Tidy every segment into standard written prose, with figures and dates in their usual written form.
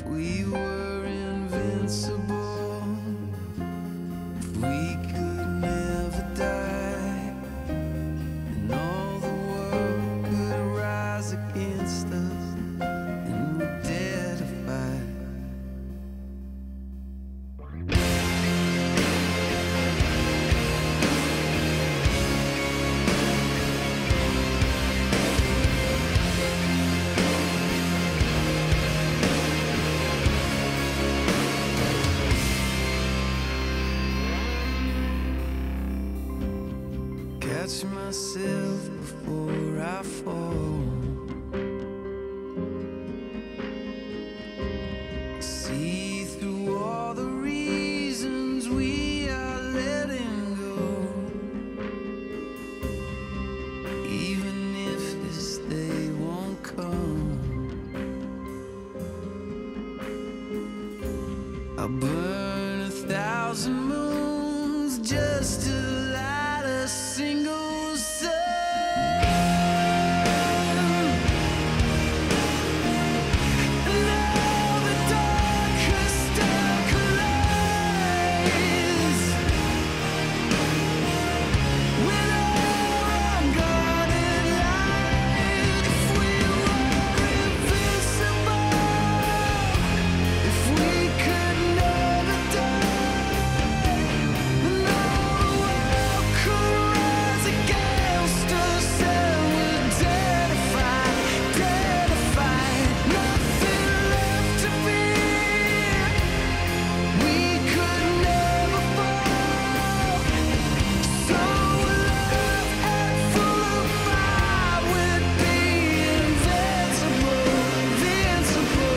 if we were invincible, if we could never die, and all the world could rise against us, and we're dare to fight. Catch myself before I fall. See through all the reasons we are letting go. Even if this day won't come, I'll burn 1,000 moons just to light a single sun. And all the darkest dark lies, with our unguarded light, if we were invincible, if we could never die, and all the world could rise against us, and we're dare to fight, nothing left to fear. We could never fall, so alive and full of fire, we'd be invincible, invincible,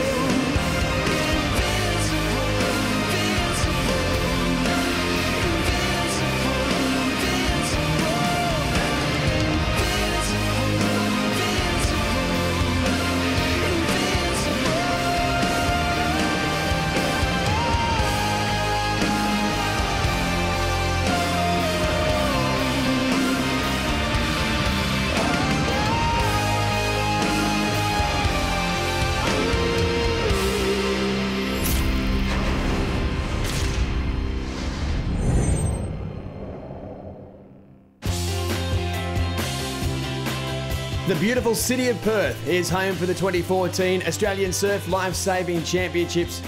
The beautiful city of Perth is home for the 2014 Australian Surf Life-Saving Championships.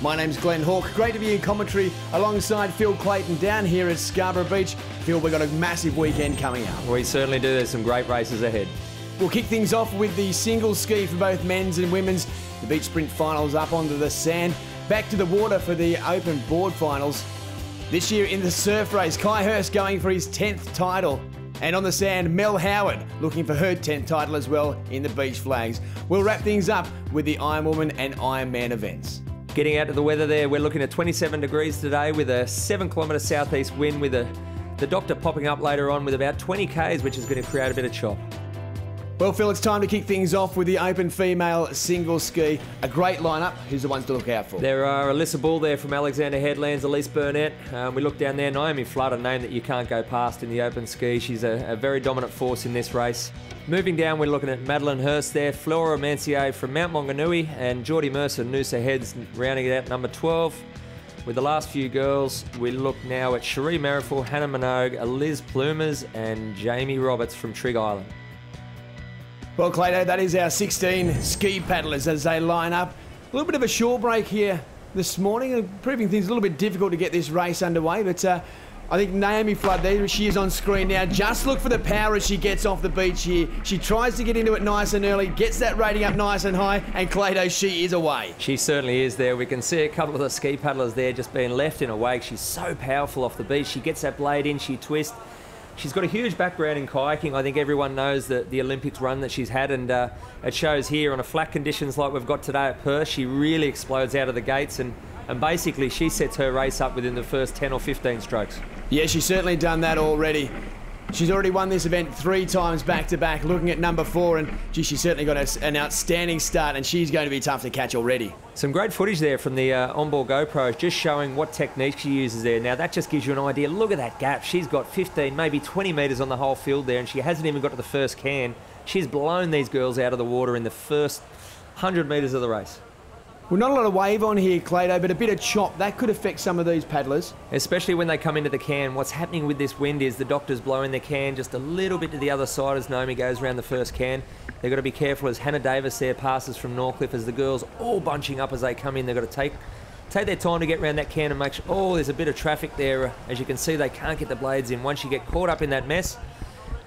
My name's Glenn Hawke. Great to be in commentary alongside Phil Clayton down here at Scarborough Beach. Phil, we've got a massive weekend coming up. We certainly do. There's some great races ahead. We'll kick things off with the single ski for both men's and women's. The beach sprint finals up onto the sand. Back to the water for the open board finals. This year in the surf race, Kai Hurst going for his 10th title. And on the sand, Mel Howard looking for her 10th title as well in the beach flags. We'll wrap things up with the Ironwoman and Ironman events. Getting out to the weather there, we're looking at 27 degrees today with a 7-kilometre southeast wind, with the doctor popping up later on with about 20 k's, which is going to create a bit of chop. Well, Phil, it's time to kick things off with the open female single ski. A great lineup. Who's the ones to look out for? There are Alyssa Bull there from Alexander Headlands, Elise Burnett. We look down there, Naomi Flood, a name that you can't go past in the open ski. She's a very dominant force in this race. Moving down, we're looking at Madeline Hurst there, Flora Mancier from Mount Maunganui, and Geordie Mercer, Noosa Heads, rounding it out number 12. With the last few girls, we look now at Cherie Merrifield, Hannah Minogue, Liz Plumers, and Jamie Roberts from Trig Island. Well, Clado, that is our 16 ski paddlers as they line up. A little bit of a short break here this morning, proving things a little bit difficult to get this race underway, but I think Naomi Flood, there she is on screen now. Just look for the power as she gets off the beach here. She tries to get into it nice and early, gets that rating up nice and high, and Clado, she is away. She certainly is there. We can see a couple of the ski paddlers there just being left in a wake. She's so powerful off the beach. She gets that blade in, she twists. She's got a huge background in kayaking. I think everyone knows the Olympics run that she's had, and it shows here on a flat conditions like we've got today at Perth. She really explodes out of the gates, and basically she sets her race up within the first 10 or 15 strokes. Yeah, she's certainly done that already. She's already won this event 3 times back-to-back, looking at number 4, and gee, she's certainly got an outstanding start, and she's going to be tough to catch already. Some great footage there from the onboard GoPros, just showing what technique she uses there. Now, that just gives you an idea. Look at that gap. She's got 15, maybe 20 metres on the whole field there, and she hasn't even got to the first can. She's blown these girls out of the water in the first 100 metres of the race. Well, not a lot of wave on here, Clado, but a bit of chop. That could affect some of these paddlers. Especially when they come into the can. What's happening with this wind is the doctor's blowing the can just a little bit to the other side as Naomi goes around the first can. They've got to be careful as Hannah Davis there passes from Norcliffe as the girls all bunching up as they come in. They've got to take their time to get around that can and make sure... Oh, there's a bit of traffic there. As you can see, they can't get the blades in. Once you get caught up in that mess,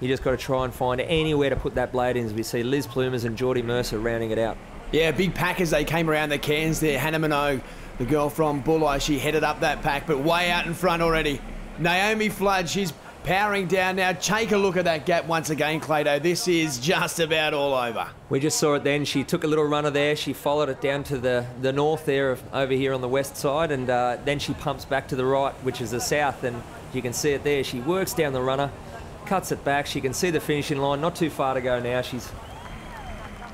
you just got to try and find anywhere to put that blade in. As we see Liz Plumers and Geordie Mercer rounding it out. Yeah, big pack as they came around the cans there. Hannah Minogue, the girl from Bulli, she headed up that pack, but way out in front already. Naomi Flood, she's powering down now. Take a look at that gap once again, Clado. This is just about all over. We just saw it then. She took a little runner there. She followed it down to the north there, over here on the west side, and then she pumps back to the right, which is the south, and you can see it there. She works down the runner, cuts it back. She can see the finishing line. Not too far to go now. She's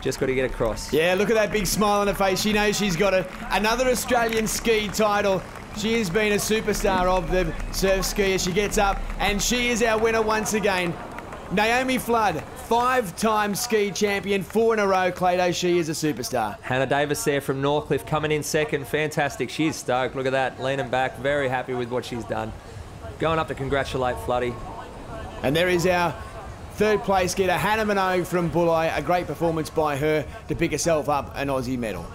just got to get across. Yeah, look at that big smile on her face. She knows she's got another Australian ski title. She has been a superstar of the surf ski as she gets up, and she is our winner once again. Naomi Flood, 5-time ski champion, 4 in a row, Clado. She is a superstar. Hannah Davis there from Norcliffe coming in second. Fantastic. She's stoked. Look at that. Leaning back. Very happy with what she's done. Going up to congratulate Floody. And there is our third place getter, Hannah Minogue from Bulli. A great performance by her to pick herself up an Aussie medal.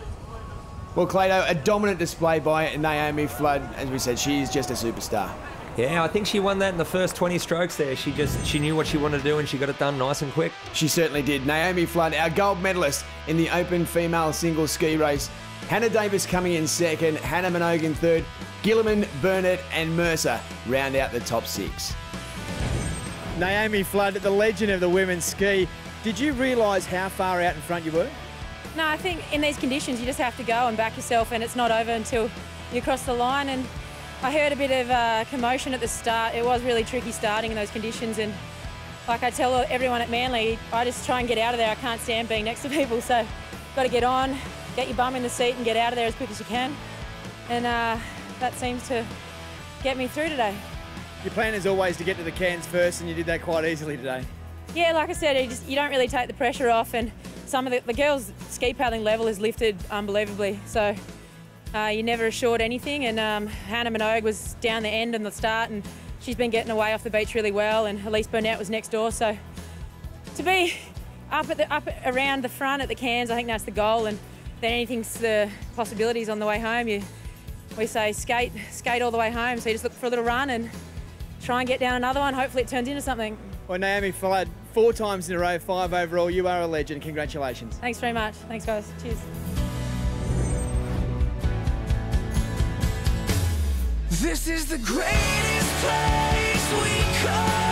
Well, Clado, a dominant display by Naomi Flood. As we said, she is just a superstar. Yeah, I think she won that in the first 20 strokes there. She knew what she wanted to do and she got it done nice and quick. She certainly did. Naomi Flood, our gold medalist in the open female single ski race. Hannah Davis coming in second, Hannah Minogue in third, Gilliman, Burnett and Mercer round out the top 6. Naomi Flood, the legend of the women's ski. Did you realise how far out in front you were? No, I think in these conditions you just have to go and back yourself, and it's not over until you cross the line. And I heard a bit of commotion at the start. It was really tricky starting in those conditions, and like I tell everyone at Manly, I just try and get out of there. I can't stand being next to people, so got to get on, get your bum in the seat and get out of there as quick as you can. And that seems to get me through today. Your plan is always to get to the cans first, and you did that quite easily today. Yeah, like I said, you don't really take the pressure off, and some of the girls' ski paddling level is lifted unbelievably. So you're never assured anything. And Hannah Minogue was down the end and the start, and she's been getting away off the beach really well. And Elise Burnett was next door. So to be up around the front at the cans, I think that's the goal. And then anything's the possibilities on the way home. We say skate all the way home. So you just look for a little run and try and get down another one. Hopefully it turns into something. Well, Naomi Flood, 4 times in a row, 5 overall. You are a legend. Congratulations. Thanks very much. Thanks, guys. Cheers. This is the greatest place we could